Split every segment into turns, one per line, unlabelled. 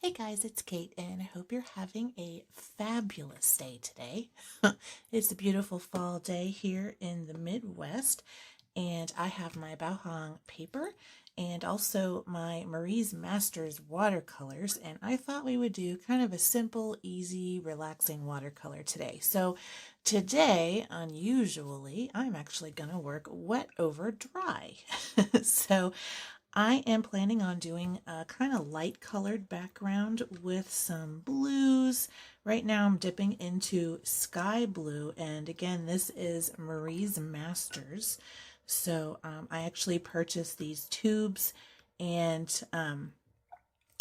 Hey guys, it's Kate, and I hope you're having a fabulous day today. It's a beautiful fall day here in the Midwest, and I have my Baohong paper and also my Marie's Masters watercolors, and I thought we would do kind of a simple, easy, relaxing watercolor today. So today, unusually, I'm actually going to work wet over dry. So I am planning on doing a kind of light colored background with some blues. Right now I'm dipping into sky blue, and again, this is Marie's Masters. So I actually purchased these tubes, and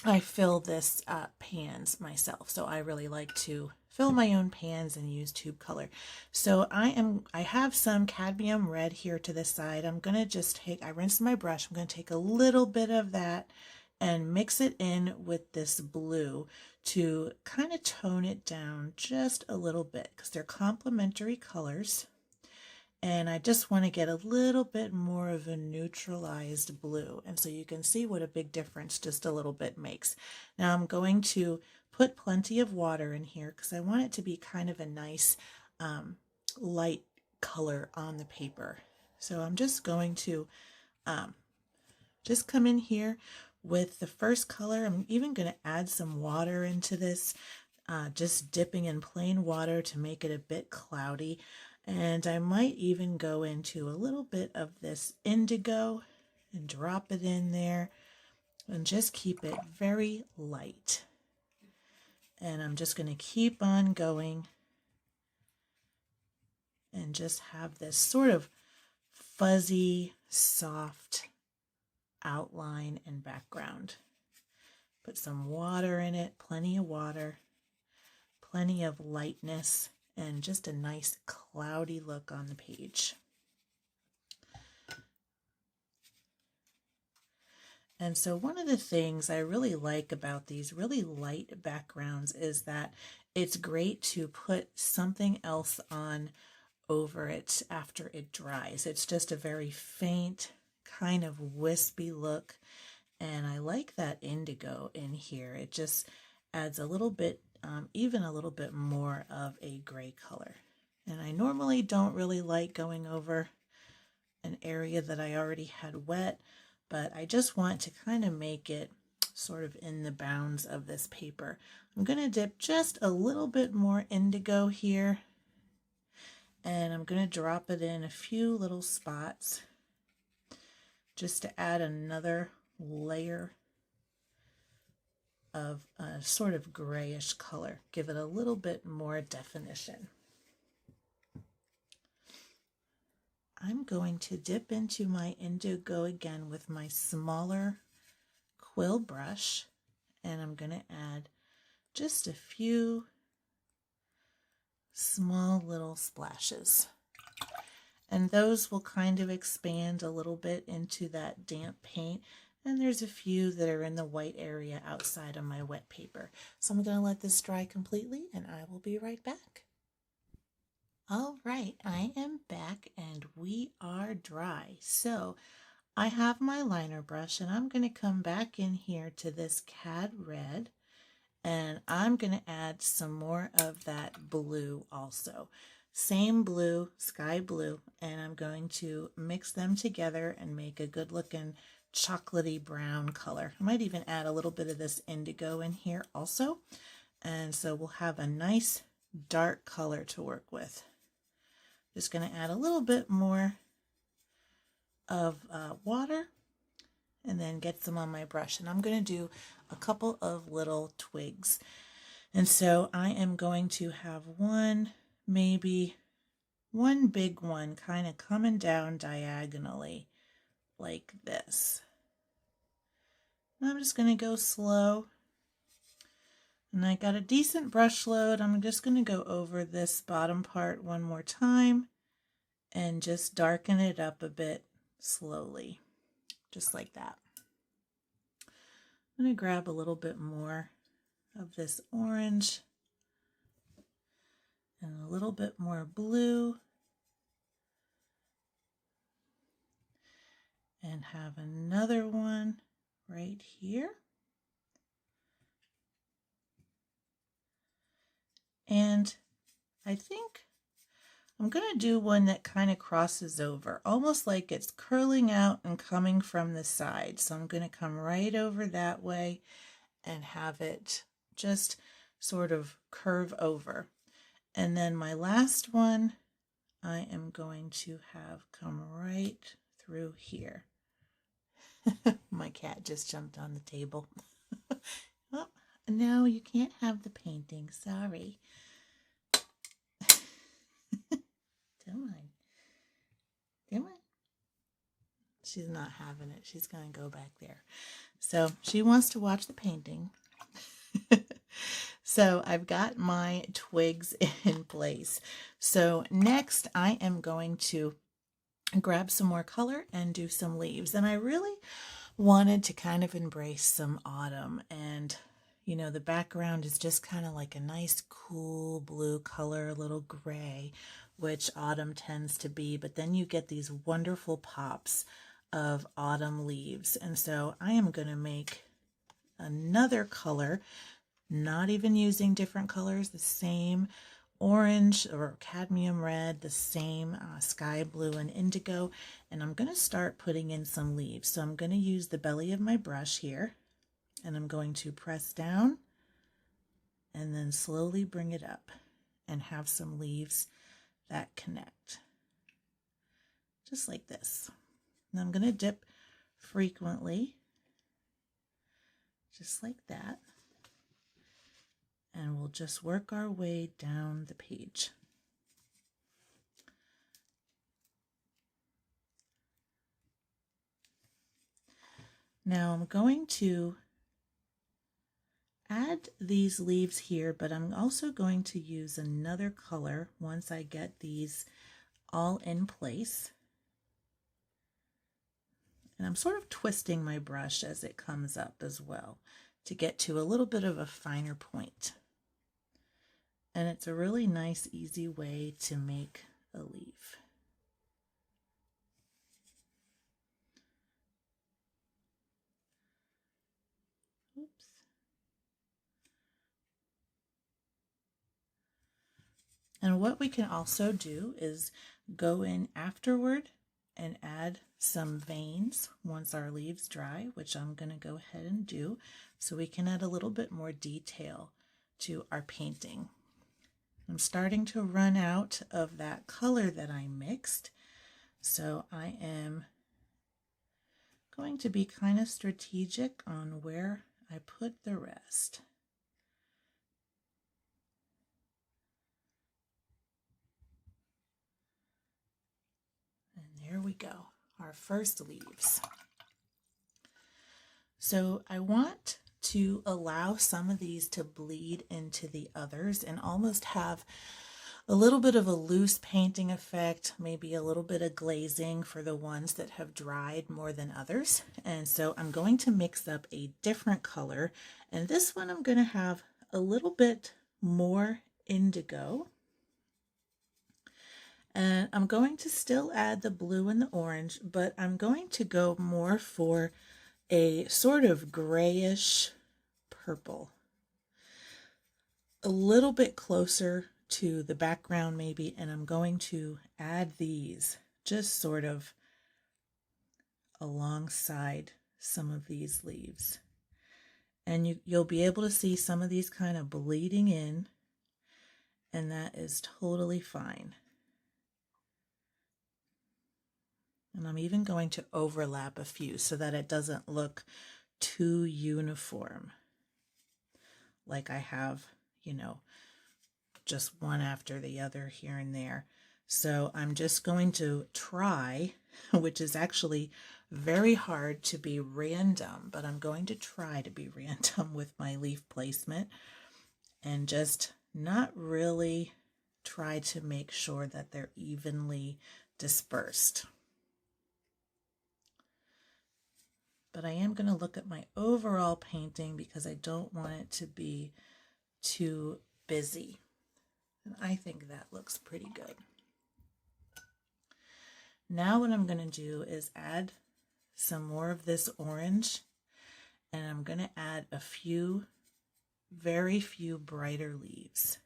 I fill this pans myself. So I really like to fill my own pans and use tube color. So I have some cadmium red here to the side. I'm going to just I rinsed my brush. I'm going to take a little bit of that and mix it in with this blue to kind of tone it down just a little bit because they're complementary colors. And I just want to get a little bit more of a neutralized blue. And so you can see what a big difference just a little bit makes. Now I'm going to put plenty of water in here because I want it to be kind of a nice light color on the paper. So I'm just going to just come in here with the first color. I'm even going to add some water into this, just dipping in plain water to make it a bit cloudy. And I might even go into a little bit of this indigo and drop it in there and just keep it very light. And I'm just going to keep on going and just have this sort of fuzzy, soft outline and background. Put some water in it, plenty of water, plenty of lightness, and just a nice cloudy look on the page. And so one of the things I really like about these really light backgrounds is that it's great to put something else on over it after it dries. It's just a very faint, kind of wispy look, and I like that indigo in here. It just adds a little bit, even a little bit more of a gray color. And I normally don't really like going over an area that I already had wet, but I just want to kind of make it sort of in the bounds of this paper. I'm going to dip just a little bit more indigo here, and I'm going to drop it in a few little spots just to add another layer of a sort of grayish color, give it a little bit more definition. I'm going to dip into my indigo again with my smaller quill brush, and I'm going to add just a few small little splashes. And those will kind of expand a little bit into that damp paint. And there's a few that are in the white area outside of my wet paper. So I'm going to let this dry completely, and I will be right back. All right, I am back and we are dry. So I have my liner brush, and I'm going to come back in here to this cad red, and I'm going to add some more of that blue also. Same blue, sky blue, and I'm going to mix them together and make a good looking chocolatey brown color. I might even add a little bit of this indigo in here also. And so we'll have a nice dark color to work with. Just going to add a little bit more of water and then get some on my brush. And I'm going to do a couple of little twigs. And so I am going to have maybe one big one kind of coming down diagonally like this. And I'm just going to go slow. And I got a decent brush load. I'm just going to go over this bottom part one more time and just darken it up a bit slowly, just like that. I'm going to grab a little bit more of this orange and a little bit more blue and have another one right here. And I think I'm going to do one that kind of crosses over, almost like it's curling out and coming from the side. So I'm going to come right over that way and have it just sort of curve over. And then my last one, I am going to have come right through here. My cat just jumped on the table. Oh, no, you can't have the painting. Sorry. Come on. Come on. She's not having it. She's going to go back there. So she wants to watch the painting. So I've got my twigs in place. So next I am going to grab some more color and do some leaves. And I really wanted to kind of embrace some autumn, and you know, the background is just kind of like a nice cool blue color, a little gray, which autumn tends to be, but then you get these wonderful pops of autumn leaves. And so I am going to make another color, not even using different colors, the same orange or cadmium red, the same sky blue and indigo, and I'm going to start putting in some leaves. So I'm going to use the belly of my brush here, and I'm going to press down and then slowly bring it up and have some leaves that connect, just like this. And I'm going to dip frequently, just like that. And we'll just work our way down the page. Now I'm going to add these leaves here, but I'm also going to use another color once I get these all in place. And I'm sort of twisting my brush as it comes up as well to get to a little bit of a finer point. And it's a really nice, easy way to make a leaf. Oops. And what we can also do is go in afterward and add some veins once our leaves dry, which I'm going to go ahead and do, so we can add a little bit more detail to our painting. I'm starting to run out of that color that I mixed, so I am going to be kind of strategic on where I put the rest. And there we go, our first leaves. So I want to allow some of these to bleed into the others and almost have a little bit of a loose painting effect, maybe a little bit of glazing for the ones that have dried more than others. And so I'm going to mix up a different color, and this one I'm going to have a little bit more indigo. And I'm going to still add the blue and the orange, but I'm going to go more for a sort of grayish purple, a little bit closer to the background maybe, and I'm going to add these just sort of alongside some of these leaves. And you'll be able to see some of these kind of bleeding in, and that is totally fine. And I'm even going to overlap a few so that it doesn't look too uniform, like I have, you know, just one after the other here and there. So I'm just going to try, which is actually very hard to be random, but I'm going to try to be random with my leaf placement and just not really try to make sure that they're evenly dispersed. But I am going to look at my overall painting because I don't want it to be too busy. And I think that looks pretty good. Now what I'm going to do is add some more of this orange, and I'm going to add a few, very few brighter leaves.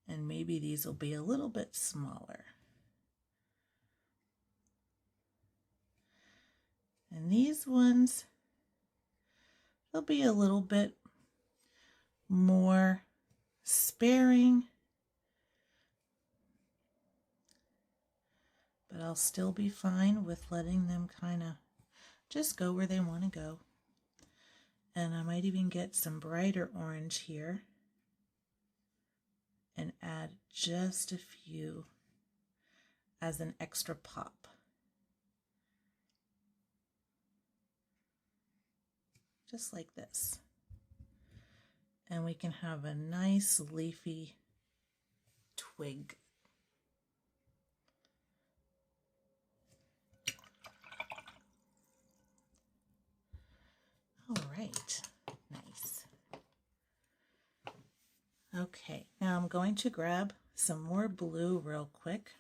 And maybe these will be a little bit smaller. And these ones, they'll be a little bit more sparing, but I'll still be fine with letting them kind of just go where they want to go. And I might even get some brighter orange here and add just a few as an extra pop. Just like this. And we can have a nice leafy twig. All right, nice. Okay, now I'm going to grab some more blue real quick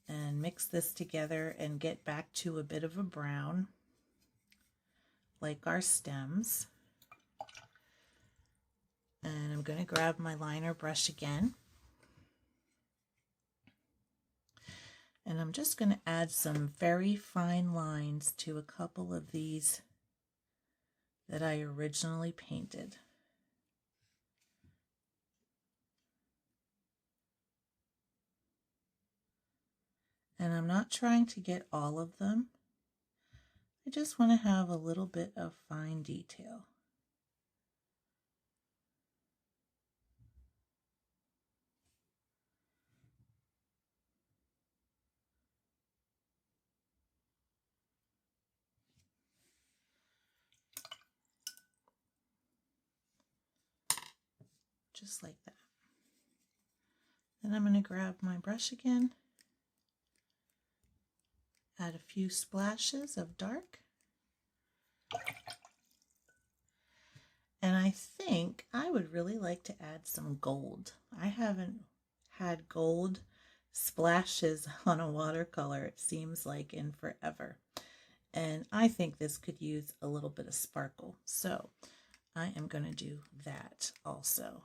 and mix this together and get back to a bit of a brown, like our stems. And I'm going to grab my liner brush again. And I'm just going to add some very fine lines to a couple of these that I originally painted. And I'm not trying to get all of them. I just want to have a little bit of fine detail. Just like that. Then I'm going to grab my brush again, add a few splashes of dark, and I think I would really like to add some gold. I haven't had gold splashes on a watercolor, it seems like, in forever, and I think this could use a little bit of sparkle, so I am going to do that also.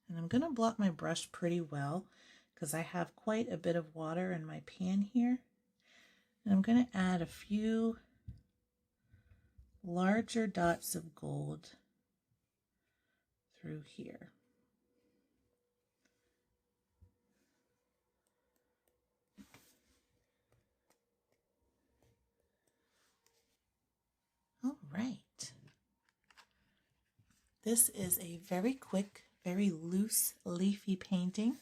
And I'm going to blot my brush pretty well because I have quite a bit of water in my pan here. And I'm going to add a few larger dots of gold through here. All right. This is a very quick, very loose, leafy painting.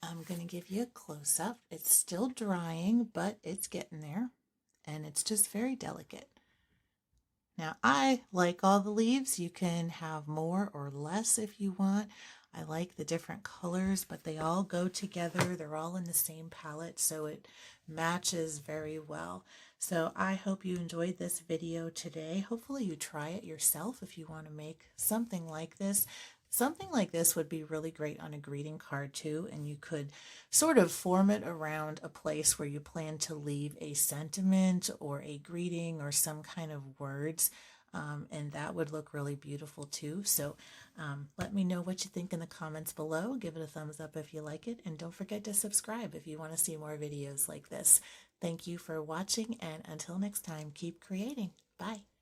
I'm going to give you a close-up. It's still drying, but it's getting there, and it's just very delicate. Now, I like all the leaves. You can have more or less if you want. I like the different colors, but they all go together. They're all in the same palette, so it matches very well. So I hope you enjoyed this video today. Hopefully you try it yourself if you want to make something like this. Something like this would be really great on a greeting card too, and you could sort of form it around a place where you plan to leave a sentiment or a greeting or some kind of words, and that would look really beautiful too. So let me know what you think in the comments below. Give it a thumbs up if you like it, and don't forget to subscribe if you want to see more videos like this. Thank you for watching, and until next time, keep creating. Bye.